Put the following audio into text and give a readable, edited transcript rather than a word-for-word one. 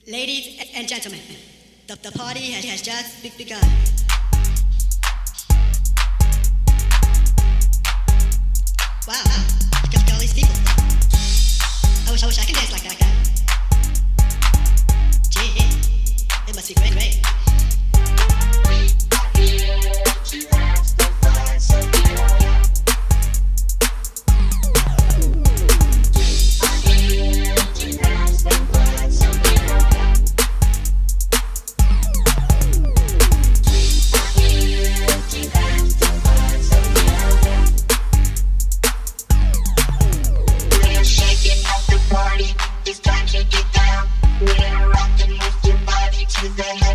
Ladies and gentlemen, the party has just begun. Wow, look at all these people. I wish I could dance like that. Gee, it must be great. It's time to get down. We're rocking with your body to the